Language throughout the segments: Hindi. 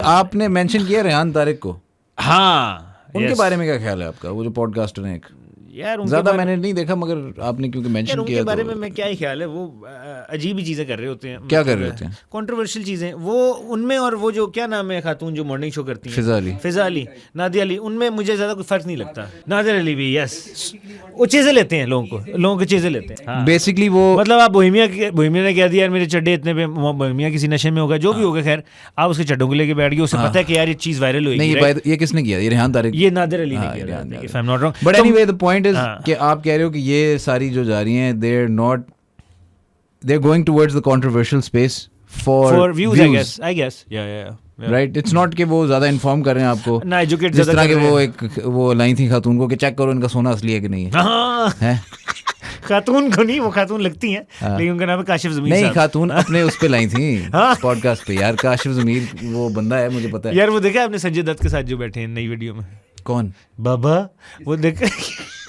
आपने मेंशन किया रेहान तारिक को, हाँ उनके बारे में क्या ख्याल है आपका? वो जो पॉडकास्टर हैं, यार ज्यादा मैंने नहीं देखा मगर आपने क्योंकि मेंशन किया, उनके बारे में मैं क्या ही ख्याल है, वो अजीब ही चीजें कर रहे होते हैं। क्या कर रहे होते हैं? कंट्रोवर्शियल चीजें वो उनमें, और वो जो क्या नाम है खातून जो मॉर्निंग शो करती है, फिजा अली, नादिया अली, उनमें मुझे ज्यादा कोई फर्क नहीं लगता। नादिया अली भी यस, वो चीजें लेते हैं लोगों की चीजें लेते हैं बेसिकली। वो मतलब आप बोहेमिया ने कह दिया यार मेरे चड्डे इतने पे, बोहेमिया किसी नशे में होगा, जो भी होगा, खैर आप उसके चड्डों को लेके बैठ गए, उसे पता है कि यार ये चीज वायरल हुई। नहीं, ये किसने किया? ये रेहान तारिक, ये नादिर अली ने किया, if I am not wrong. But anyway the point is कि आप कह रहे हो कि ये सारी जो जा रही हैं, they are going towards the controversial space for views, I guess या राइट। इट्स नॉट कि वो ज्यादा इन्फॉर्म कर रहे हैं आपको ना, एजुकेट जिस तरह के वो लाई थी खातून को कि चेक करो इनका सोना असली है कि नहीं है। खातून को नहीं, वो खातून लगती हैं, लेकिन उनका नाम है काशिफ ज़मीर। नहीं, खातून अपने उस पे लाई थी पॉडकास्ट पे यार। काशिफ ज़मीर वो बंदा है, मुझे पता है यार। वो देखा आपने संजय दत्त के साथ जो बैठे हैं नई वीडियो में? कौन बाबा? वो देखा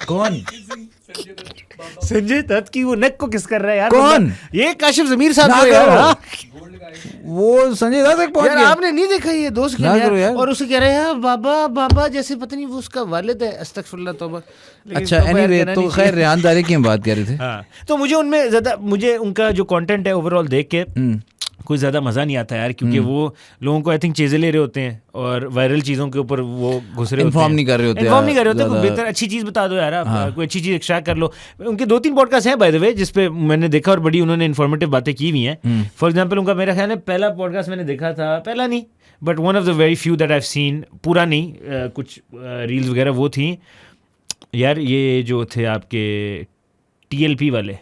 कौन? संजय दत्त की वो नेक को किस कर रहा है यार? कौन? ये काशिफ ज़मीर साहब यार। वो संजय दत्त तक पहुंच गया। आपने नहीं देखा ये दोस्त के यार? और उसे कह रहे हैं बाबा जैसे पता नहीं वो उसका वालिद है, अस्तगफिरुल्लाह तौबा। अच्छा, एनीवे तो खैर रेहान तारिक की हम बात कर रहे थे। हाँ, तो मुझे उनमें ज्यादा, मुझे उनका जो कंटेंट है ओवरऑल देख के कोई ज़्यादा मज़ा नहीं आता यार, क्योंकि वो लोगों को आई थिंक चीज़ें ले रहे होते हैं और वायरल चीज़ों के ऊपर वो घुस रहे होते हैं, इन्फॉर्म नहीं कर रहे होते। कोई बेहतर अच्छी चीज़ बता दो यार, आप कोई अच्छी चीज़ एक्सट्रैक्ट कर लो। उनके 2-3 पॉडकास्ट हैं बाय द वे, जिसपे मैंने देखा और बड़ी उन्होंने इन्फॉर्मेटिव बातें की हुई हैं। फॉर एग्जाम्पल उनका मेरा ख्याल है पहला पॉडकास्ट मैंने देखा था, पहला नहीं but one of the very few that I have seen, पूरा नहीं, कुछ रील्स वगैरह वो थी यार, ये जो थे आपके TLP वाले,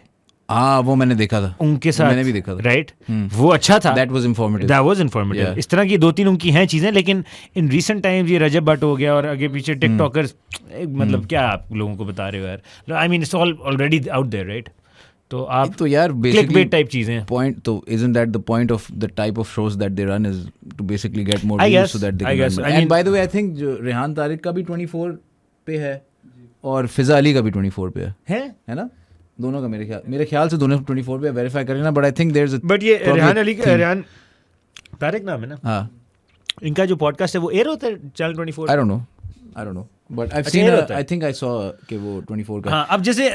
हाँ वो मैंने देखा था, उनके साथ मैंने भी देखा था, राइट? वो अच्छा था, दैट वाज इंफॉर्मेटिव। इस तरह की 2-3 उनकी हैं चीज़ें, लेकिन इन रीसेंट टाइम्स ये रजब भट्ट हो गया और आगे पीछे टिकटॉकर्स, मतलब क्या आप लोगों को बता रहे हो यार? I mean it's all already out there, right? तो आप तो यार क्लिकबेट टाइप चीजें, पॉइंट तो isn't that the point of the type of shows that they run is to basically get more views so that they can run. And by the way I think जो रेहान तारिक का भी 24 पे है और फिजा अली का भी 24 पे है ना? दोनों का मेरे ख्याल से दोनों 24 पे वेरीफाई करें ना, but I think there is but ये रेहान अली का, रेहान तारिक नाम है ना? हाँ, इनका जो पॉडकास्ट है वो एयर होता है channel 24? I don't know but I seen, I think I saw कि वो 24 का। हाँ, अब जैसे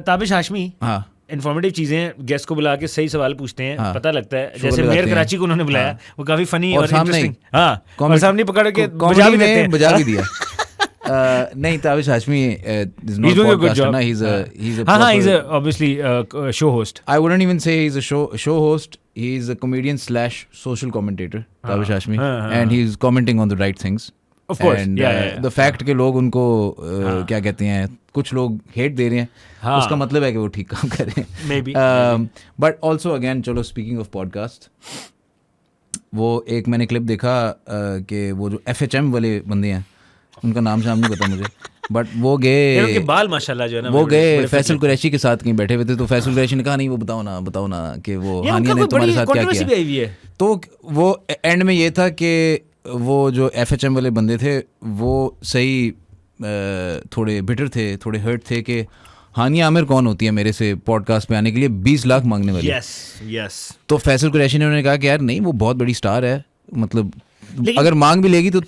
ताबिश हाशमी, हाँ, इन्फॉर्मेटिव चीजें गेस्ट को बुला के सही सवाल पूछते हैं, हाँ, पता लगता है। जैसे मेयर कराची को उन्होंने बुलाया, वो काफी फनी और इंटरेस्टिंग, हाँ, और सामने पकड़ के बजा भी दिया। नहीं, Tabish Hashmi is not a podcaster, na, he's a obviously show host. I wouldn't even say he's a show host. He's a comedian / social commentator, Tabish Hashmi, and he's commenting on the right things. Of course, and the fact कि लोग उनको क्या कहते हैं, कुछ लोग हेट दे रहे हैं, उसका मतलब है कि वो ठीक काम कर रहे हैं, maybe. But also again, चलो speaking of podcast, वो एक मैंने क्लिप देखा कि वो जो FHM वाले बंदे हैं, उनका नाम शाम नहीं पता मुझे, बट वो गए बाल माशाल्लाह जो है ना, वो गए फैसल कुरैशी के साथ कहीं बैठे हुए थे, तो फैसल कुरैशी ने कहा नहीं वो बताओ ना कि वो हानिया ने तुम्हारे साथ क्या किया। तो वो एंड में ये था कि वो जो FHM वाले बंदे थे वो सही थोड़े बिटर थे, थोड़े हर्ट थे कि हानिया आमिर कौन होती है मेरे से पॉडकास्ट पे आने के लिए 20 लाख मांगने वाली। यस। तो फैसल कुरैशी ने उन्होंने कहा कि यार नहीं, वो बहुत बड़ी स्टार है, मतलब अगर मांग भी लेगी तो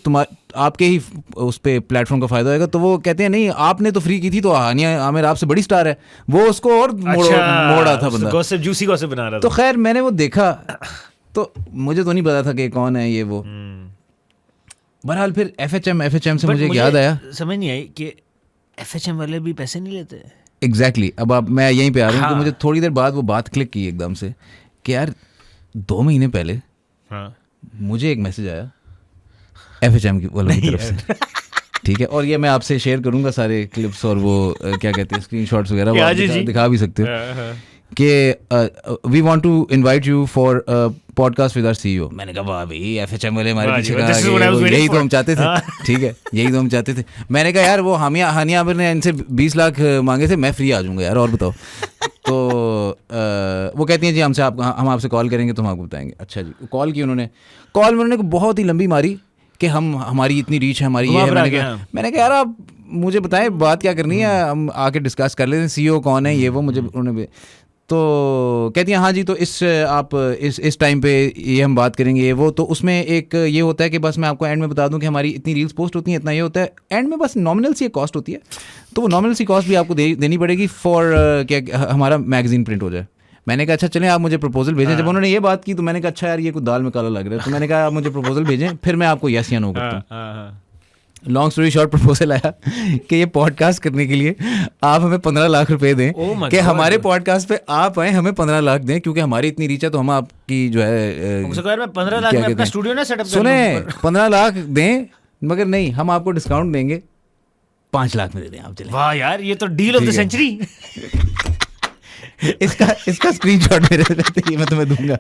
आपके ही उस पे प्लेटफॉर्म का फायदा होगा। तो वो कहते हैं नहीं, आपने तो फ्री की थी, तो हानिया आमिर आपसे बड़ी स्टार है, वो उसको और मोड़ा था बंदा, गॉसिप जूसी गॉसिप बना रहा था। तो खैर मैंने वो देखा, तो मुझे तो नहीं पता था कि कौन है ये वो। बहरहाल फिर FHM से मुझे याद आया, समझ नहीं आई कि FHM वाले भी पैसे नहीं लेते। एग्जैक्टली। अब मैं यहीं पे आ रहा हूँ कि मुझे थोड़ी देर बाद वो बात क्लिक की एकदम से कि यार 2 महीने पहले मुझे एक मैसेज आया FHM की वालों की तरफ से, ठीक है, और ये मैं आपसे शेयर करूंगा सारे क्लिप्स और वो क्या कहते हैं स्क्रीनशॉट्स वगैरह, वो दिखा भी सकते हो कि we want to invite you for podcast with our CEO। मैंने कहा वाह भाई, FHM वाले हमारे पीछे कहा, यही तो हम चाहते थे, ठीक है, यही तो हम चाहते थे। मैंने कहा यार वो हानिया आमिर ने इनसे 20 लाख मांगे थे, मैं फ्री आ जाऊंगा यार, और बताओ। तो वो कहती हैं जी हम आपसे कॉल करेंगे तो हम आपको बताएंगे। अच्छा जी, कॉल की उन्होंने, कॉल में उन्होंने बहुत ही लंबी मारी कि हमारी इतनी रीच है, हमारी ये है। मैंने कहा यार आप मुझे बताएं बात क्या करनी है, हम आके डिस्कस कर लेते हैं, CEO कौन है ये वो, मुझे उन्होंने। तो कहती हैं हाँ जी, तो आप इस टाइम पे ये हम बात करेंगे ये वो, तो उसमें एक ये होता है कि बस मैं आपको एंड में बता दूं कि हमारी इतनी रील्स पोस्ट होती हैं, इतना ये होता है, एंड में बस नॉमिनल सी एक कॉस्ट होती है, तो वो नॉमिनल सी कॉस्ट भी आपको देनी पड़ेगी फॉर क्या हमारा मैगजीन प्रिंट हो जाए। मैंने कहा अच्छा चलें आप मुझे प्रपोजल भेजें। जब उन्होंने ये बात की तो मैंने कहा अच्छा यार ये कुछ दाल में काला लग रहा है, तो मैंने कहा आप मुझे प्रपोजल भेजें, फिर मैं आपको यस या नो करता हूँ। लॉन्ग स्टोरी शॉर्ट, प्रपोजल आया कि ये पॉडकास्ट करने के लिए आप हमें 15 लाख रुपए दें, कि हमारे पॉडकास्ट पे आप आए, हमें 15 लाख दें क्योंकि हमारी इतनी रीच है, तो हम आपकी जो है 15 लाख में अपना स्टूडियो ना सेटअप सुने 15 लाख दें, मगर नहीं हम आपको डिस्काउंट देंगे 5 लाख में दे दें आप। चले वाह यार ये तो डील ऑफ द सेंचुरी। इसका स्क्रीनशॉट मेरे रहते मैं तुम्हें दूंगा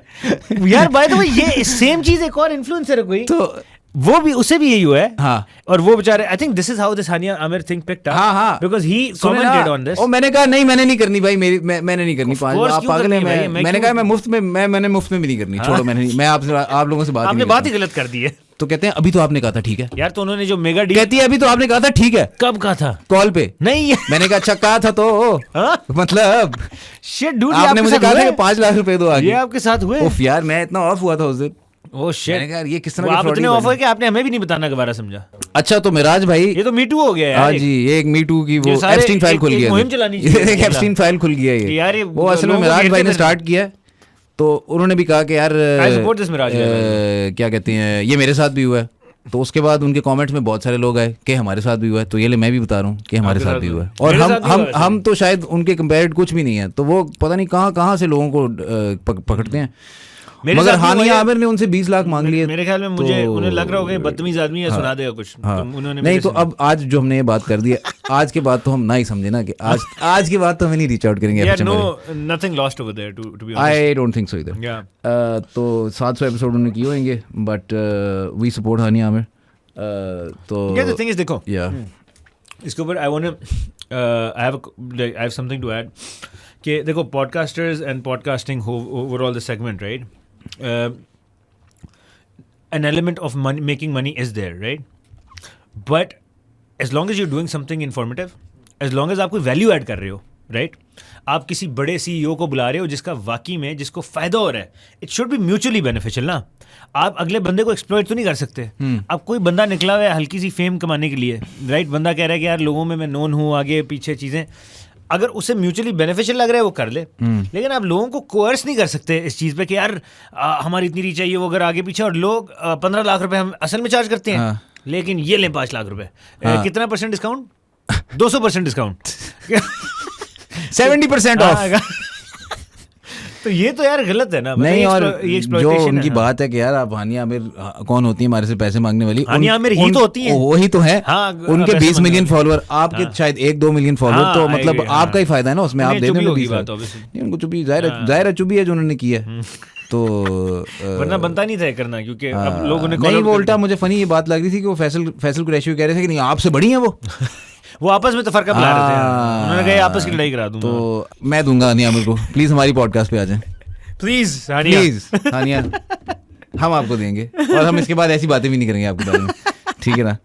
यार। बाय द वे ये सेम चीज एक और इन्फ्लुएंसर है कोई, तो वो भी उसे भी यही हुआ है। हाँ। और वो बेचारे I think this is how this Hania Aamir thing picked up. हाँ because he commented on this. और मैंने कहा नहीं मैंने नहीं करनी भाई, मैंने नहीं करनी। आप पागल हैं। मैंने कहा मैं मुफ्त में मैंने मुफ्त में भी नहीं करनी। छोड़ो मैंने नहीं, मैं आप लोगों से आपने बात ही गलत कर दी है। तो कहते हैं अभी तो आपने कहा था ठीक है यार, तो उन्होंने जो मेगा डील कहती है अभी तो आपने कहा था ठीक है। कब कहा था? कॉल पे नहीं। मैंने कहा अच्छा कहा था तो मतलब शिट डूड, आपने मुझे कहा था कि 5 लाख रुपए दो आगे। ये आपके साथ हुए? उफ यार मैं इतना ऑफ हुआ था उस दिन। ओह शिट, मैंने कहा ये किस तरह आप इतने ऑफ हो कि आपने हमें भी नहीं बताना दोबारा, समझा? अच्छा तो मिराज भाई ये तो मीटू हो गया यार। हाँ जी, एक मीटू की वो एप्स्टीन फाइल खुल गया, मुहिम चलानी चाहिए। एक एप्स्टीन फाइल खुल गया ये। वो असल में मिराज भाई ने स्टार्ट किया, तो उन्होंने भी कहा कि यार क्या कहते हैं ये मेरे साथ भी हुआ है। तो उसके बाद उनके कमेंट्स में बहुत सारे लोग आए कि हमारे साथ भी हुआ है, तो ये ले मैं भी बता रहा हूँ कि हमारे साथ भी हुआ है। और हम तो शायद उनके कंपेयर्ड कुछ भी नहीं है, तो वो पता नहीं कहाँ से लोगों को पकड़ते हैं। मगर हानिया आमिर ने उनसे 20 लाख मांग लिए। मेरे ख्याल में मुझे उन्हें लग रहा होगा बदतमीज आदमी है, सुना देगा कुछ। उन्होंने नहीं तो अब आज जो हमने ये बात कर दी है, आज के बाद तो हम ना ही समझे ना कि आज के बाद तो हमें नहीं रीच आउट करेंगे। Nothing lost over there to be honest. I don't think so इधर। तो 700 एपिसोड उन्होंने किए होंगे, but we support Hania Aamir. तो द थिंग इज देखो इसके ऊपर I have something to add कि देखो podcasters and podcasting overall the segment, right, an element of making money is there, right? But as long as you're doing something informative, as long as आप कोई वैल्यू ऐड कर रहे हो, राइट, आप किसी बड़े CEO को बुला रहे हो जिसका वाकई में जिसको फायदा हो रहा है, it should be mutually beneficial ना। आप अगले बंदे को एक्सप्लॉइट तो नहीं कर सकते। अब कोई बंदा निकला हुआ है हल्की सी फेम कमाने के लिए, राइट, बंदा कह रहा है कि यार लोगों में मैं नोन हूँ, आगे पीछे चीज़ें, अगर उसे म्यूचुअली बेनिफिशियल लग रहा है वो कर ले। लेकिन आप लोगों को कोर्स नहीं कर सकते इस चीज़ पे कि यार हमारी इतनी रीच चाहिए वो, अगर आगे पीछे, और लोग 15 लाख रुपए हम असल में चार्ज करते हैं, लेकिन ये लें 5 लाख रुपए। कितना % डिस्काउंट? 200% discount 70% of. तो ये तो यार गलत है ना। नहीं, और जो उनकी बात है कि यार आप हानिया आमिर कौन होती है हमारे से पैसे मांगने वाली? हानिया आमिर ही तो होती है। वही तो है। उनके 20 मिलियन फॉलोअर, आपके शायद 1-2 मिलियन फॉलोअर, तो मतलब आपका ही फायदा है ना उसमें। आप दे दें नहीं उनको चुपी, जाहिर है चुपी है जो उन्होंने किया है। तो वरना बनता नहीं था करना, क्योंकि अब लोगों ने नहीं, वो उल्टा मुझे फनी ये बात लग रही थी कि वो फैसल कुरैशी कह रहे थे कि नहीं आपसे बड़ी है वो आपस में तो फर्क बुला रहे थे, उन्होंने कहा आपस की लड़ाई करा दूंगा। तो मैं दूंगा हानिया आमिर को, प्लीज हमारी पॉडकास्ट पे आ जाएं, प्लीज हानिया हम आपको देंगे, और हम इसके बाद ऐसी बातें भी नहीं करेंगे आपके बारे में, ठीक है ना?